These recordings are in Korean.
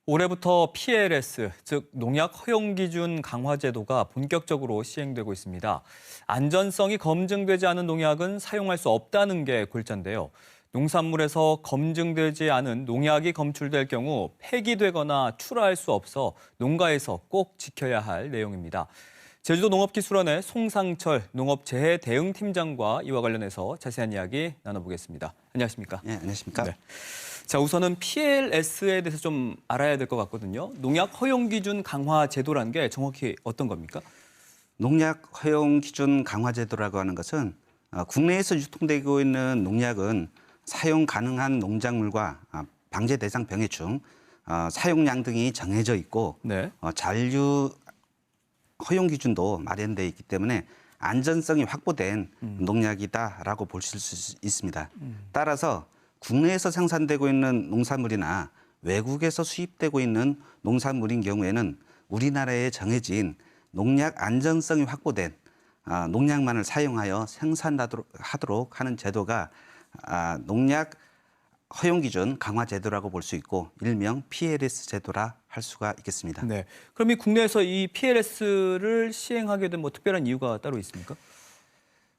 올해부터 PLS, 즉 농약 허용 기준 강화 제도가 본격적으로 시행되고 있습니다. 안전성이 검증되지 않은 농약은 사용할 수 없다는 게 골자인데요. 농산물에서 검증되지 않은 농약이 검출될 경우 폐기되거나 출하할 수 없어 농가에서 꼭 지켜야 할 내용입니다. 제주도 농업기술원의 송상철 농업재해대응팀장과 이와 관련해서 자세한 이야기 나눠보겠습니다. 안녕하십니까? 네, 안녕하십니까? 네. 자, 우선은 PLS에 대해서 좀 알아야 될 것 같거든요. 농약 허용 기준 강화 제도란 게 정확히 어떤 겁니까? 농약 허용 기준 강화 제도라고 하는 것은 국내에서 유통되고 있는 농약은 사용 가능한 농작물과 방제 대상 병해충, 사용량 등이 정해져 있고 네. 잔류 허용 기준도 마련되어 있기 때문에 안전성이 확보된 농약이다라고 볼 수 있습니다. 따라서 국내에서 생산되고 있는 농산물이나 외국에서 수입되고 있는 농산물인 경우에는 우리나라에 정해진 농약 안전성이 확보된 농약만을 사용하여 생산하도록 하는 제도가 농약 허용 기준 강화 제도라고 볼 수 있고 일명 PLS 제도라 할 수가 있겠습니다. 네. 그럼 이 국내에서 이 PLS를 시행하게 된 뭐 특별한 이유가 따로 있습니까?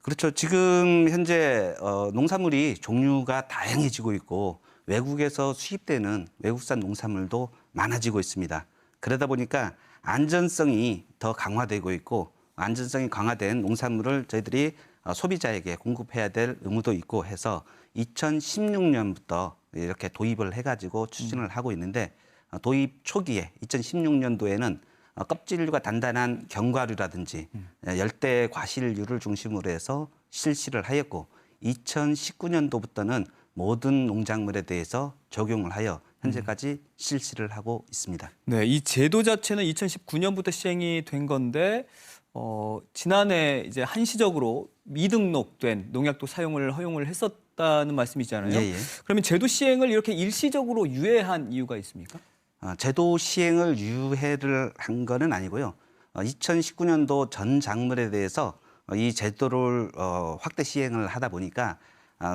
그렇죠. 지금 현재 농산물이 종류가 다양해지고 있고 외국에서 수입되는 외국산 농산물도 많아지고 있습니다. 그러다 보니까 안전성이 더 강화되고 있고 안전성이 강화된 농산물을 저희들이 소비자에게 공급해야 될 의무도 있고 해서 2016년부터 이렇게 도입을 해가지고 추진을 하고 있는데 도입 초기에 2016년도에는 껍질류가 단단한 견과류라든지 열대 과실류를 중심으로 해서 실시를 하였고 2019년도부터는 모든 농작물에 대해서 적용을 하여 현재까지 실시를 하고 있습니다. 네, 이 제도 자체는 2019년부터 시행이 된 건데 지난해 이제 한시적으로 미등록된 농약도 사용을 허용을 했었다는 말씀이잖아요. 예, 예. 그러면 제도 시행을 이렇게 일시적으로 유예한 이유가 있습니까? 제도 시행을 유예를 한 거는 아니고요. 2019년도 전 작물에 대해서 이 제도를 확대 시행을 하다 보니까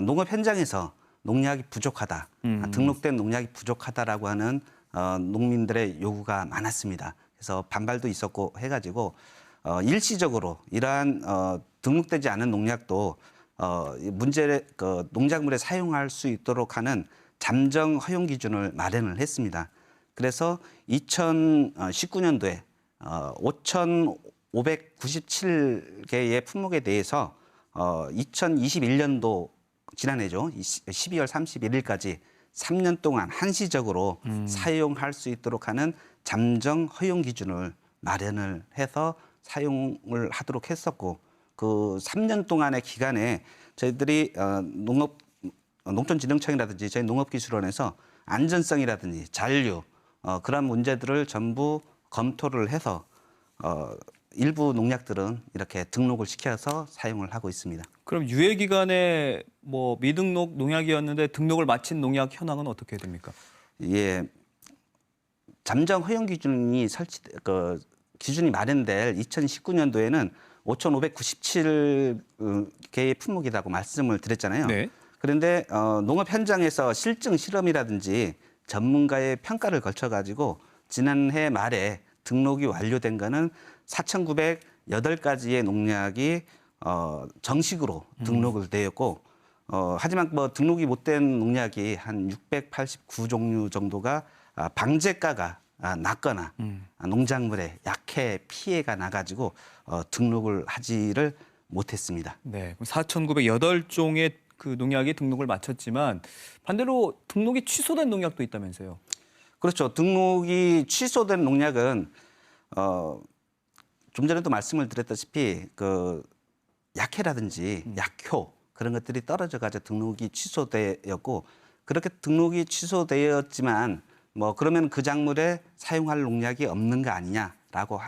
농업 현장에서 농약이 부족하다, 등록된 농약이 부족하다라고 하는 농민들의 요구가 많았습니다. 그래서 반발도 있었고 해가지고 일시적으로 이러한 등록되지 않은 농약도 농작물에 사용할 수 있도록 하는 잠정 허용 기준을 마련을 했습니다. 그래서 2019년도에 5,597개의 품목에 대해서 2021년도 지난해죠. 12월 31일까지 3년 동안 한시적으로 사용할 수 있도록 하는 잠정 허용 기준을 마련을 해서 사용을 하도록 했었고 그 3년 동안의 기간에 저희들이 농촌진흥청이라든지 저희 농업기술원에서 안전성이라든지 잔류 그런 문제들을 전부 검토를 해서 일부 농약들은 이렇게 등록을 시켜서 사용을 하고 있습니다. 그럼 유예 기간에 뭐 미등록 농약이었는데 등록을 마친 농약 현황은 어떻게 됩니까? 예, 잠정 허용 기준이 기준이 마련될 2019년도에는 5,597개의 품목이라고 말씀을 드렸잖아요. 네. 그런데 농업 현장에서 실증 실험이라든지 전문가의 평가를 거쳐가지고 지난해 말에 등록이 완료된 거는 4,908가지의 농약이 정식으로 등록을 되었고 하지만 뭐 등록이 못된 농약이 한 689종류 정도가 방제가가 낮거나 농작물에 약해 피해가 나가지고 등록을 하지를 못했습니다. 네. 4,908종의 그 농약이 등록을 마쳤지만 반대로 등록이 취소된 농약도 있다면서요. 그렇죠. 등록이 취소된 농약은 좀 전에도 말씀을 드렸다시피 그 약해라든지 약효 그런 것들이 떨어져가지고 등록이 취소되었고 그렇게 등록이 취소되었지만 뭐 그러면 그 작물에 사용할 농약이 없는 거 아니냐라고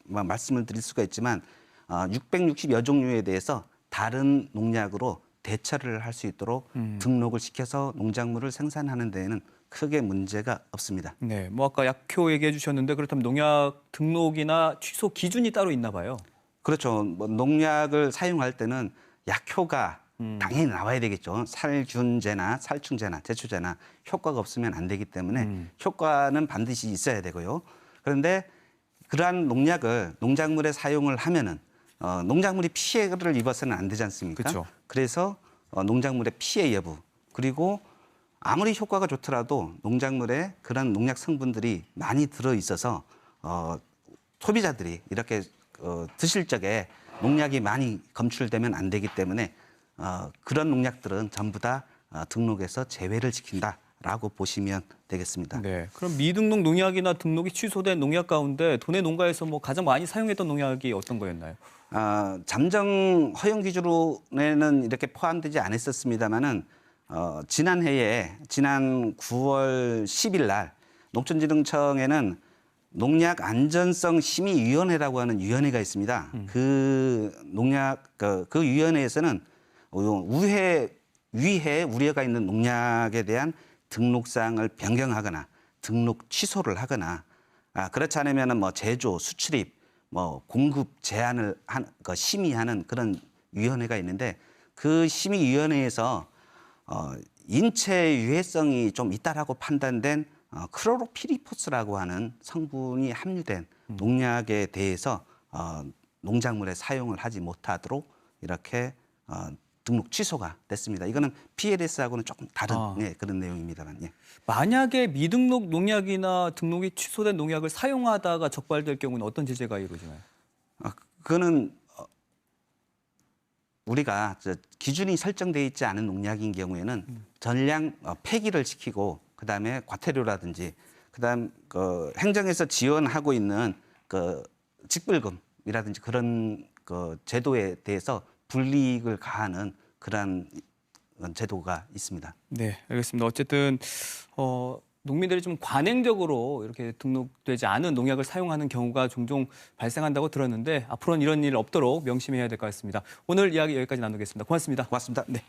말씀을 드릴 수가 있지만 660여 종류에 대해서 다른 농약으로 대처를 할 수 있도록 등록을 시켜서 농작물을 생산하는 데에는 크게 문제가 없습니다. 네, 뭐 아까 약효 얘기해 주셨는데 그렇다면 농약 등록이나 취소 기준이 따로 있나 봐요. 그렇죠. 뭐 농약을 사용할 때는 약효가 당연히 나와야 되겠죠. 살균제나 살충제나 제초제나 효과가 없으면 안 되기 때문에 효과는 반드시 있어야 되고요. 그런데 그러한 농약을 농작물에 사용을 하면은 농작물이 피해를 입어서는 안 되지 않습니까? 그쵸. 그래서 농작물의 피해 여부 그리고 아무리 효과가 좋더라도 농작물에 그런 농약 성분들이 많이 들어 있어서 소비자들이 이렇게 드실 적에 농약이 많이 검출되면 안 되기 때문에 그런 농약들은 전부 다 등록에서 제외를 시킨다라고 보시면 되겠습니다. 네. 그럼 미등록 농약이나 등록이 취소된 농약 가운데 도내 농가에서 뭐 가장 많이 사용했던 농약이 어떤 거였나요? 잠정 허용 기준에는 이렇게 포함되지 않았었습니다만은 지난해에 지난 9월 10일 날 농촌진흥청에는 농약 안전성 심의위원회라고 하는 위원회가 있습니다. 그 농약 그 위원회에서는 위해 우려가 있는 농약에 대한 등록사항을 변경하거나 등록 취소를 하거나 그렇지 않으면은 뭐 제조, 수출입, 뭐 공급 제한을 심의하는 그런 위원회가 있는데 그 심의위원회에서 인체 유해성이 좀 있다라고 판단된 크로로피리포스라고 하는 성분이 함유된 농약에 대해서 농작물에 사용을 하지 못하도록 이렇게 등록 취소가 됐습니다. 이거는 PLS하고는 조금 다른 그런 내용입니다만. 예. 만약에 미등록 농약이나 등록이 취소된 농약을 사용하다가 적발될 경우는 어떤 제재가 이루어지나요? 그거는 우리가 기준이 설정돼 있지 않은 농약인 경우에는 전량 폐기를 시키고 그다음에 과태료라든지 그다음 행정에서 지원하고 있는 직불금이라든지 그런 제도에 대해서 불이익을 가하는 그러한 제도가 있습니다. 네, 알겠습니다. 어쨌든 농민들이 좀 관행적으로 이렇게 등록되지 않은 농약을 사용하는 경우가 종종 발생한다고 들었는데 앞으로는 이런 일 없도록 명심해야 될 것 같습니다. 오늘 이야기 여기까지 나누겠습니다. 고맙습니다. 고맙습니다. 네.